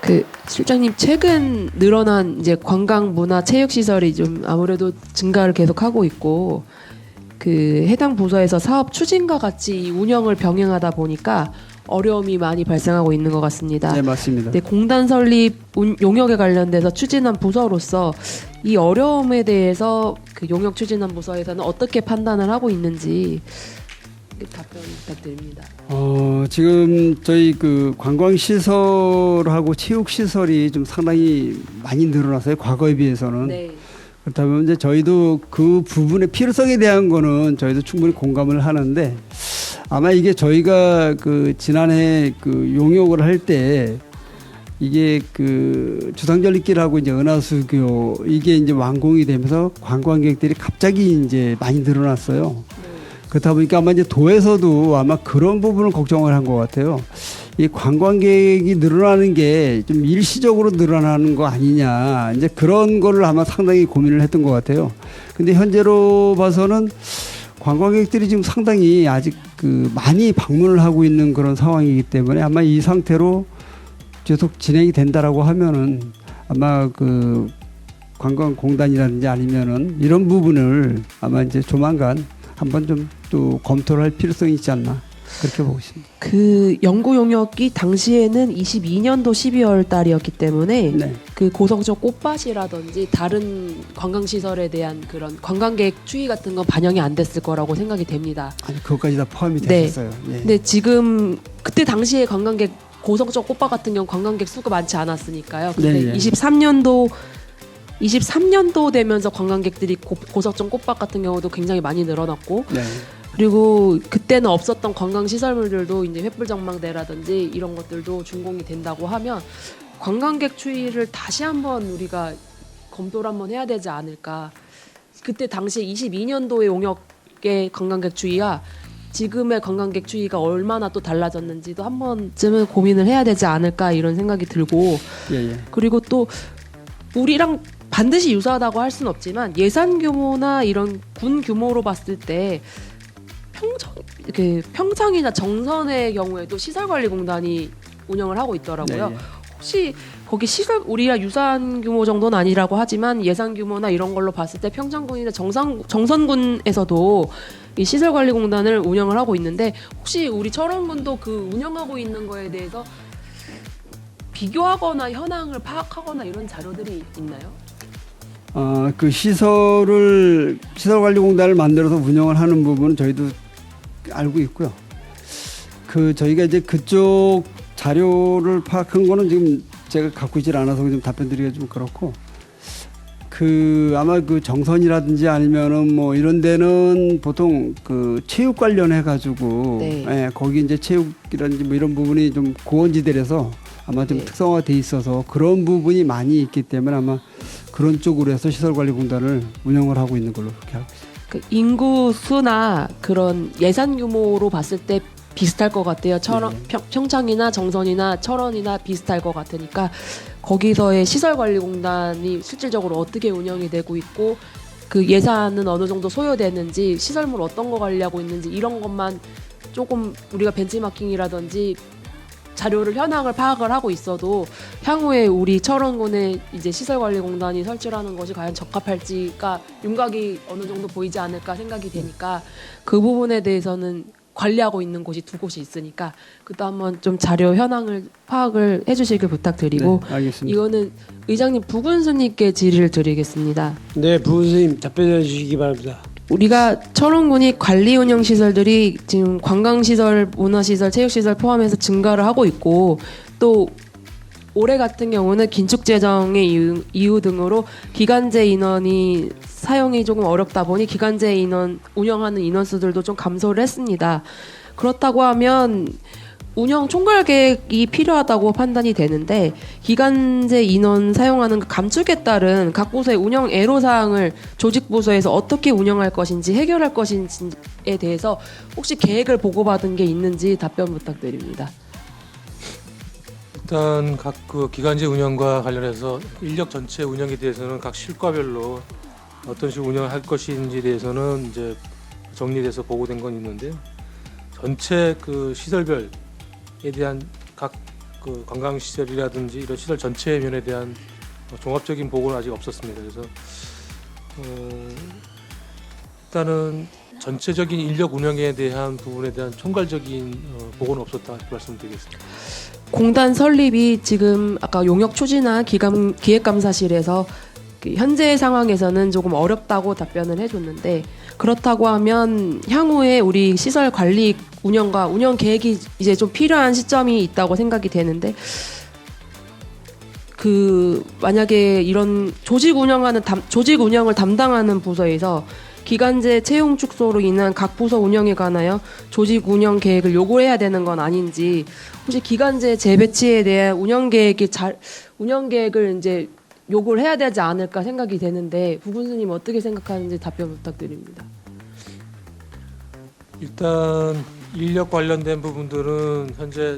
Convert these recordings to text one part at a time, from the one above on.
그 실장님 최근 늘어난 이제 관광 문화 체육 시설이 좀 아무래도 증가를 계속하고 있고 그 해당 부서에서 사업 추진과 같이 운영을 병행하다 보니까 어려움이 많이 발생하고 있는 것 같습니다. 네, 맞습니다. 네, 공단 설립 용역에 관련돼서 추진한 부서로서 이 어려움에 대해서 그 용역 추진한 부서에서는 어떻게 판단을 하고 있는지 답변 부탁드립니다. 지금 저희 그 관광시설하고 체육시설이 좀 상당히 많이 늘어났어요. 과거에 비해서는. 네. 그렇다면 이제 저희도 그 부분의 필요성에 대한 거는 저희도 충분히 공감을 하는데 아마 이게 저희가 그 지난해 그 용역을 할 때 이게 그 주상절리길하고 이제 은하수교 이게 이제 완공이 되면서 관광객들이 갑자기 이제 많이 늘어났어요. 그렇다 보니까 아마 이제 도에서도 아마 그런 부분을 걱정을 한 것 같아요. 이 관광객이 늘어나는 게 좀 일시적으로 늘어나는 거 아니냐. 이제 그런 거를 아마 상당히 고민을 했던 것 같아요. 근데 현재로 봐서는 관광객들이 지금 상당히 아직 그 많이 방문을 하고 있는 그런 상황이기 때문에 아마 이 상태로 계속 진행이 된다라고 하면은 아마 그 관광공단이라든지 아니면은 이런 부분을 아마 이제 조만간 한번 좀 또 검토를 할 필요성이 있지 않나 그렇게 보고 있습니다. 그 연구 용역이 당시에는 22년도 12월 달이었기 때문에 네. 그 고성적 꽃밭이라든지 다른 관광시설에 대한 그런 관광객 추이 같은 건 반영이 안 됐을 거라고 생각이 됩니다. 아니 그것까지 다 포함이 네. 됐었어요. 예. 근데 지금 그때 당시에 관광객 고성적 꽃밭 같은 경우 관광객 수가 많지 않았으니까요. 근데 네, 네. 23년도 되면서 관광객들이 고성적 꽃밭 같은 경우도 굉장히 많이 늘어났고 네. 그리고 그때는 없었던 관광 시설물들도 이제 횃불전망대라든지 이런 것들도 준공이 된다고 하면 관광객 추이를 다시 한번 우리가 검토를 한번 해야 되지 않을까. 그때 당시 22년도의 용역의 관광객 추이와 지금의 관광객 추이가 얼마나 또 달라졌는지도 한 번쯤은 고민을 해야 되지 않을까 이런 생각이 들고 예. 그리고 또 우리랑 반드시 유사하다고 할 수는 없지만 예산 규모나 이런 군 규모로 봤을 때 평창이나 정선의 경우에도 시설관리공단이 운영을 하고 있더라고요. 네. 혹시 거기 시설 우리랑 유사한 규모 정도는 아니라고 하지만 예산 규모나 이런 걸로 봤을 때 평창군이나 정선군에서도 이 시설관리공단을 운영을 하고 있는데 혹시 우리 철원군도 그 운영하고 있는 거에 대해서 비교하거나 현황을 파악하거나 이런 자료들이 있나요? 그 시설관리공단을 만들어서 운영을 하는 부분은 저희도 알고 있고요. 그 저희가 이제 그쪽 자료를 파악한 거는 지금 제가 갖고 있질 않아서 좀 답변드리기가 좀 그렇고 그 아마 그 정선이라든지 아니면은 뭐 이런 데는 보통 그 체육 관련해 가지고 네. 예, 거기 이제 체육이라든지 뭐 이런 부분이 좀 고원지대라서 아마 좀 네. 특성화가 돼 있어서 그런 부분이 많이 있기 때문에 아마 그런 쪽으로 해서 시설관리공단을 운영을 하고 있는 걸로 그렇게 알고 있습니다. 그 인구 수나 그런 예산 규모로 봤을 때 비슷할 것 같아요. 평창이나 정선이나 철원이나 비슷할 것 같으니까 거기서의 시설관리공단이 실질적으로 어떻게 운영이 되고 있고 그 예산은 어느 정도 소요되는지 시설물 어떤 거 관리하고 있는지 이런 것만 조금 우리가 벤치마킹이라든지 자료를 현황을 파악을 하고 있어도 향후에 우리 철원군에 이제 시설관리공단이 설치하는 것이 과연 적합할지가 윤곽이 어느 정도 보이지 않을까 생각이 되니까 그 부분에 대해서는 관리하고 있는 곳이 두 곳이 있으니까 그것도 한번 좀 자료 현황을 파악을 해주시길 부탁드리고 네, 알겠습니다. 이거는 의장님 부군수님께 질의를 드리겠습니다. 네, 부군수님 답변해 주시기 바랍니다. 우리가 철원군이 관리 운영 시설들이 지금 관광시설, 문화시설, 체육시설 포함해서 증가를 하고 있고 또 올해 같은 경우는 긴축재정의 이유 등으로 기간제 인원이 사용이 조금 어렵다 보니 기간제 인원 운영하는 인원수들도 좀 감소를 했습니다. 그렇다고 하면 운영 총괄 계획이 필요하다고 판단이 되는데 기간제 인원 사용하는 그 감축에 따른 각 부서의 운영 애로사항을 조직 부서에서 어떻게 운영할 것인지 해결할 것인지에 대해서 혹시 계획을 보고받은 게 있는지 답변 부탁드립니다. 일단 각 그 기간제 운영과 관련해서 인력 전체 운영에 대해서는 각 실과별로 어떤 식으로 운영을 할 것인지에 대해서는 이제 정리돼서 보고된 건 있는데요. 전체 그 시설별에 대한 각 그 관광 시설이라든지 이런 시설 전체 면에 대한 종합적인 보고는 아직 없었습니다. 그래서 일단은 전체적인 인력 운영에 대한 부분에 대한 총괄적인 보고는 없었다 이렇게 말씀드리겠습니다. 공단 설립이 지금 아까 용역 추진화 기획감사실에서 그 현재 상황에서는 조금 어렵다고 답변을 해줬는데, 그렇다고 하면 향후에 우리 시설 관리 운영과 운영 계획이 이제 좀 필요한 시점이 있다고 생각이 되는데, 그 만약에 이런 조직 운영을 담당하는 부서에서 기간제 채용 축소로 인한 각 부서 운영에 관하여 조직 운영 계획을 요구해야 되는 건 아닌지, 혹시 기간제 재배치에 대한 운영 계획을 이제 요구를 해야 되지 않을까 생각이 되는데, 부군수님 어떻게 생각하는지 답변 부탁드립니다. 일단 인력 관련된 부분들은 현재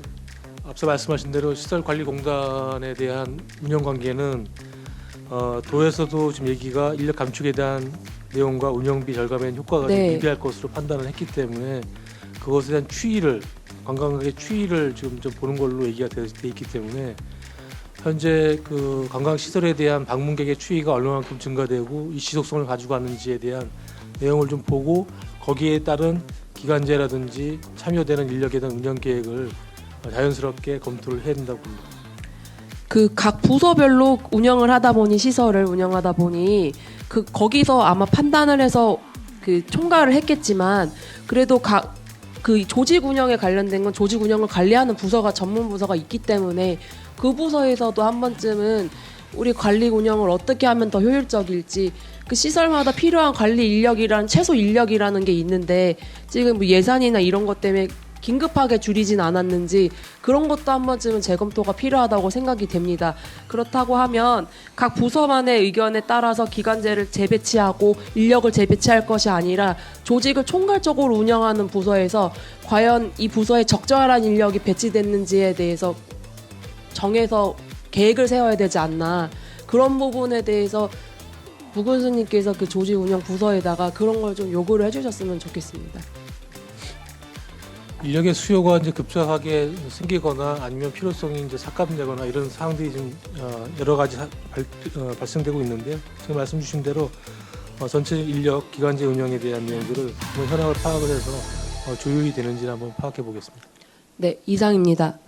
앞서 말씀하신 대로 시설관리공단에 대한 운영 관계는 도에서도 지금 얘기가 인력 감축에 대한 내용과 운영비 절감의 효과가 좀 네. 미비할 것으로 판단을 했기 때문에 그것에 대한 추이를, 관광객의 추이를 지금 좀 보는 걸로 얘기가 돼 있기 때문에 현재 그 관광 시설에 대한 방문객의 추이가 얼마만큼 증가되고 이 지속성을 가지고 왔는지에 대한 내용을 좀 보고 거기에 따른 기간제라든지 참여되는 인력에 대한 운영 계획을 자연스럽게 검토를 해야 된다고 봅니다. 그 각 부서별로 운영을 하다 보니, 시설을 운영하다 보니 그 거기서 아마 판단을 해서 그 총괄을 했겠지만, 그래도 그 조직 운영에 관련된 건 조직 운영을 관리하는 부서가, 전문 부서가 있기 때문에 그 부서에서도 한 번쯤은 우리 관리 운영을 어떻게 하면 더 효율적일지, 그 시설마다 필요한 관리 최소 인력이라는 게 있는데 지금 뭐 예산이나 이런 것 때문에 긴급하게 줄이진 않았는지, 그런 것도 한 번쯤은 재검토가 필요하다고 생각이 됩니다. 그렇다고 하면 각 부서만의 의견에 따라서 기간제를 재배치하고 인력을 재배치할 것이 아니라 조직을 총괄적으로 운영하는 부서에서 과연 이 부서에 적절한 인력이 배치됐는지에 대해서 정해서 계획을 세워야 되지 않나, 그런 부분에 대해서 부군수님께서 그 조직 운영 부서에다가 그런 걸 좀 요구를 해주셨으면 좋겠습니다. 인력의 수요가 이제 급작하게 생기거나 아니면 필요성이 이제 삭감되거나 이런 사항들이 좀 여러 가지 발생되고 있는데요. 지금 말씀 주신 대로 전체 인력 기간제 운영에 대한 내용들을 현황을 파악을 해서 조율이 되는지 한번 파악해 보겠습니다. 네, 이상입니다.